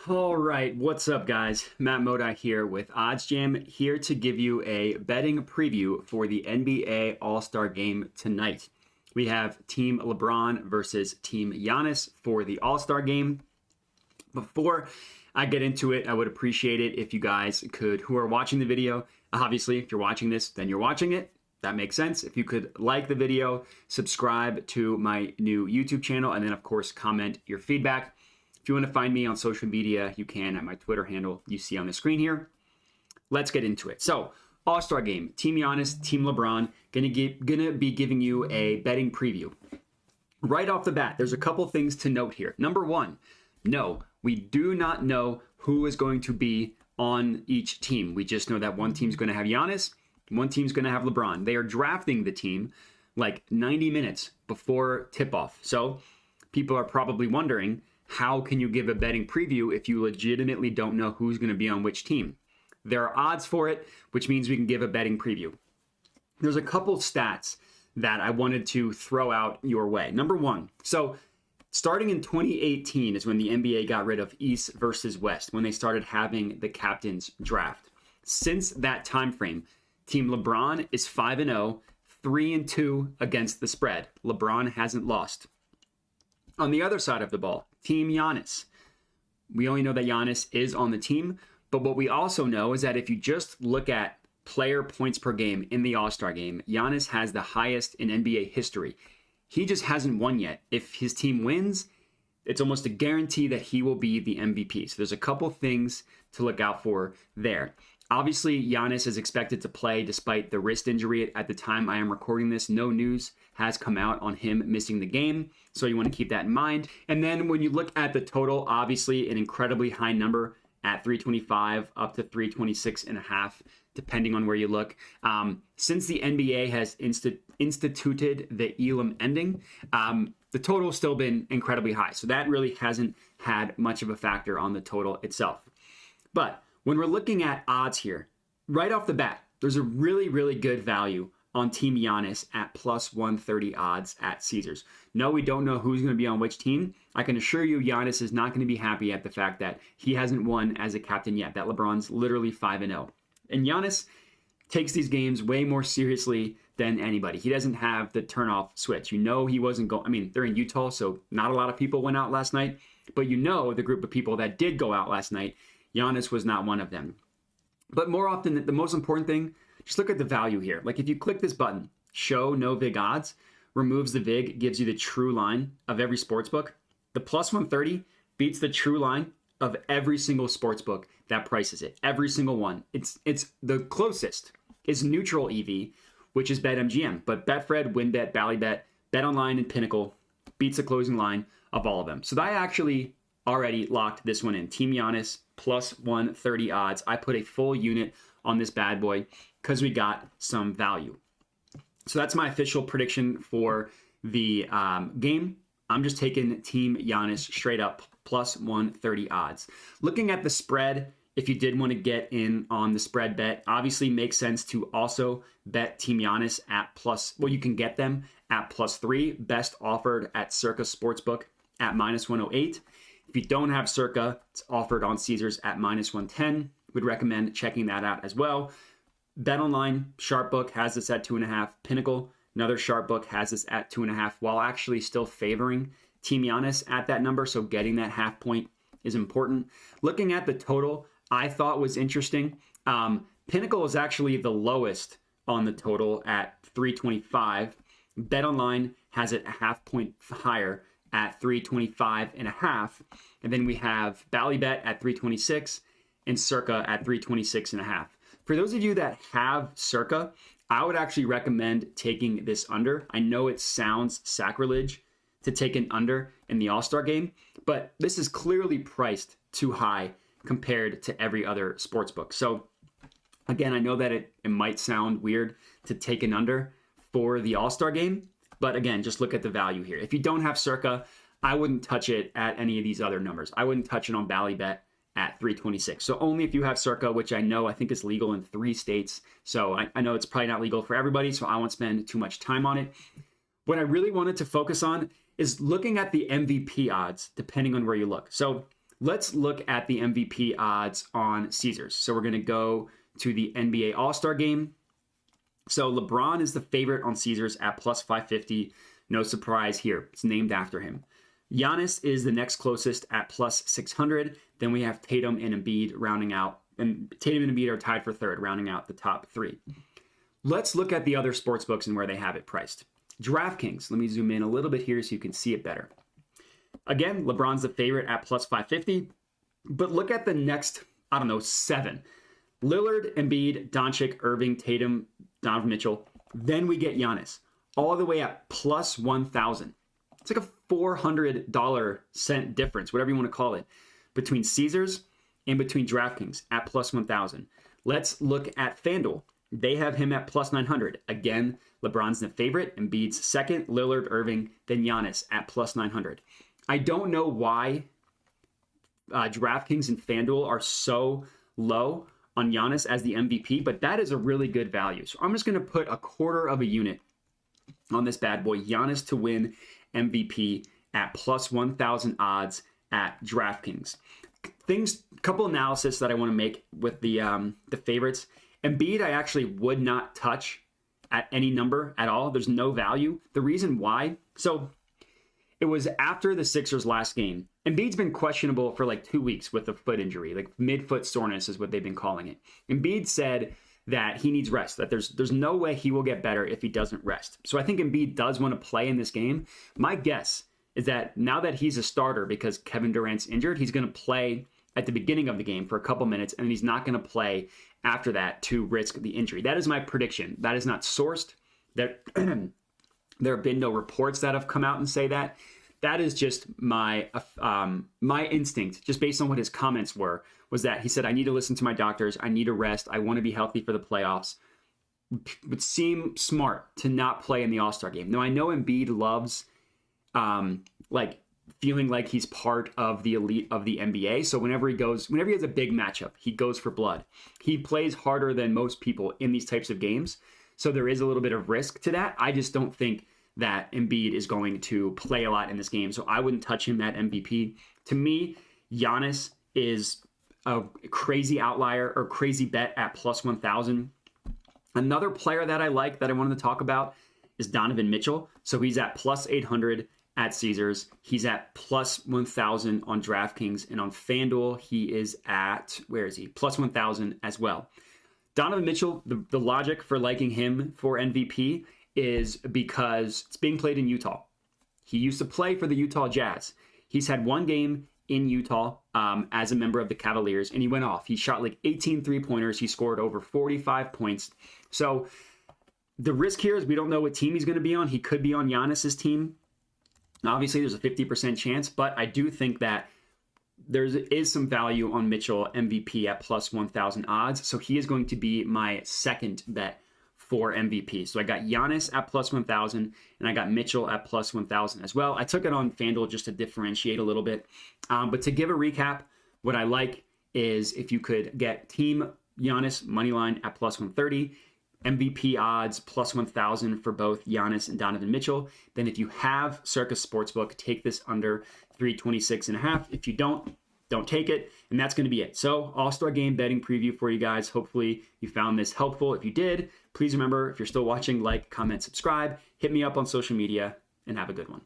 All right, what's up, guys? Matt Modi here with OddsJam, here to give you a betting preview for the NBA All-Star Game tonight. We have Team LeBron versus Team Giannis for the All-Star Game. Before I get into it, I would appreciate it if you guys could, who are watching the video, obviously, if you're watching this, then you're watching it. That makes sense. If you could like the video, subscribe to my new YouTube channel, and then, of course, comment your feedback. If you want to find me on social media, you can at my Twitter handle you see on the screen here. Let's get into it. So, All-Star Game, Team Giannis, Team LeBron, gonna be giving you a betting preview. Right off the bat, there's a couple things to note here. Number one, no, we do not know who is going to be on each team. We just know that one team's going to have Giannis, one team's going to have LeBron. They are drafting the team like 90 minutes before tip-off. So people are probably wondering, how can you give a betting preview if you legitimately don't know who's going to be on which team? There are odds for it, which means we can give a betting preview. There's a couple stats that I wanted to throw out your way. Number one, so starting in 2018 is when the NBA got rid of East versus West, when they started having the captain's draft. Since that time frame, Team LeBron is 5-0, 3-2 against the spread. LeBron hasn't lost. On the other side of the ball, Team Giannis. We only know that Giannis is on the team, but what we also know is that if you just look at player points per game in the All-Star Game, Giannis has the highest in NBA history. He just hasn't won yet. If his team wins, it's almost a guarantee that he will be the MVP. So there's a couple things to look out for there. Obviously, Giannis is expected to play despite the wrist injury at the time I am recording this. No news has come out on him missing the game, so you want to keep that in mind. And then when you look at the total, obviously an incredibly high number at 325 up to 326.5, depending on where you look. Since the NBA has instituted the Elam ending, the total has still been incredibly high. So that really hasn't had much of a factor on the total itself. But when we're looking at odds here, right off the bat, there's a really, really good value on Team Giannis at plus 130 odds at Caesars. No, we don't know who's going to be on which team. I can assure you Giannis is not going to be happy at the fact that he hasn't won as a captain yet, that LeBron's literally 5-0. And Giannis takes these games way more seriously than anybody. He doesn't have the turn-off switch. You know he wasn't going... I mean, they're in Utah, so not a lot of people went out last night. But you know the group of people that did go out last night, Giannis was not one of them. But more often, the most important thing, just look at the value here. Like if you click this button, show no VIG odds, removes the VIG, gives you the true line of every sportsbook. The plus 130 beats the true line of every single sportsbook that prices it. Every single one. It's the closest is neutral EV, which is BetMGM. But Betfred, WinBet, Ballybet, BetOnline, and Pinnacle beats the closing line of all of them. So I actually already locked this one in. Team Giannis plus 130 odds. I put a full unit on this bad boy because we got some value. So that's my official prediction for the game. I'm just taking Team Giannis straight up plus 130 odds. Looking at the spread, if you did want to get in on the spread bet, obviously makes sense to also bet Team Giannis at plus, well, you can get them at +3, best offered at Circa Sportsbook at -108. If you don't have Circa, it's offered on Caesars at -110. Would recommend checking that out as well. BetOnline, Sharpbook has this at 2.5. Pinnacle, another Sharpbook has this at 2.5, while actually still favoring Team Giannis at that number. So getting that half point is important. Looking at the total, I thought was interesting. Pinnacle is actually the lowest on the total at 325. BetOnline has it a half point higher at 325.5. And then we have Ballybet at 326 and Circa at 326.5. For those of you that have Circa, I would actually recommend taking this under. I know it sounds sacrilege to take an under in the All-Star Game, but this is clearly priced too high compared to every other sportsbook. So again, I know that it might sound weird to take an under for the All-Star Game, but again, just look at the value here. If you don't have Circa, I wouldn't touch it at any of these other numbers. I wouldn't touch it on Ballybet at 326. So only if you have Circa, which I think is legal in 3 states. So I know it's probably not legal for everybody, so I won't spend too much time on it. What I really wanted to focus on is looking at the MVP odds, depending on where you look. So Let's look at the MVP odds on Caesars. So we're going to go to the NBA All-Star Game. So LeBron is the favorite on Caesars at plus 550. No surprise here. It's named after him. Giannis is the next closest at plus 600. Then we have Tatum and Embiid rounding out. And Tatum and Embiid are tied for third, rounding out the top three. Let's look at the other sports books and where they have it priced. DraftKings. Let me zoom in a little bit here so you can see it better. Again, LeBron's the favorite at plus 550. But look at the next, 7. Lillard, Embiid, Doncic, Irving, Tatum, Donovan Mitchell. Then we get Giannis, all the way at plus 1,000. It's like a $400 cent difference, whatever you want to call it, between Caesars and between DraftKings at plus 1,000. Let's look at FanDuel. They have him at plus 900. Again, LeBron's the favorite, Embiid's second, Lillard, Irving, then Giannis at plus 900. I don't know why DraftKings and FanDuel are so low on Giannis as the MVP, but that is a really good value. So I'm just going to put a quarter of a unit on this bad boy, Giannis to win MVP at plus 1,000 odds at DraftKings. Couple analysis that I want to make with the favorites. Embiid, I actually would not touch at any number at all. There's no value. The reason why, so it was after the Sixers' last game. Embiid's been questionable for like 2 weeks with a foot injury, like midfoot soreness is what they've been calling it. Embiid said that he needs rest, that there's no way he will get better if he doesn't rest. So I think Embiid does want to play in this game. My guess is that now that he's a starter because Kevin Durant's injured, he's going to play at the beginning of the game for a couple minutes, and he's not going to play after that to risk the injury. That is my prediction. That is not sourced. There have been no reports that have come out and say that. That is just my instinct, just based on what his comments were, was that he said, I need to listen to my doctors. I need to rest. I want to be healthy for the playoffs. It would seem smart to not play in the All-Star game. Now, I know Embiid loves feeling like he's part of the elite of the NBA. So whenever he has a big matchup, he goes for blood. He plays harder than most people in these types of games. So there is a little bit of risk to that. I just don't think that Embiid is going to play a lot in this game. So I wouldn't touch him at MVP. To me, Giannis is a crazy outlier or crazy bet at plus 1,000. Another player that I like that I wanted to talk about is Donovan Mitchell. So he's at plus 800 at Caesars. He's at plus 1,000 on DraftKings, and on FanDuel, he is at, where is he? Plus 1,000 as well. Donovan Mitchell, the logic for liking him for MVP is because it's being played in Utah. He used to play for the Utah Jazz. He's had one game in Utah as a member of the Cavaliers, and he went off. He shot like 18 three-pointers. He scored over 45 points. So the risk here is we don't know what team he's going to be on. He could be on Giannis's team. Obviously, there's a 50% chance, but I do think that there is some value on Mitchell MVP at plus 1,000 odds. So he is going to be my second bet for MVP. So I got Giannis at plus 1,000, and I got Mitchell at plus 1,000 as well. I took it on FanDuel just to differentiate a little bit. But to give a recap, what I like is if you could get Team Giannis moneyline at plus 130, MVP odds plus 1,000 for both Giannis and Donovan Mitchell. Then if you have Circus Sportsbook, take this under 326.5. If you don't take it. And that's going to be it. So All-Star Game betting preview for you guys. Hopefully you found this helpful. If you did, please remember, if you're still watching, like, comment, subscribe, hit me up on social media, and have a good one.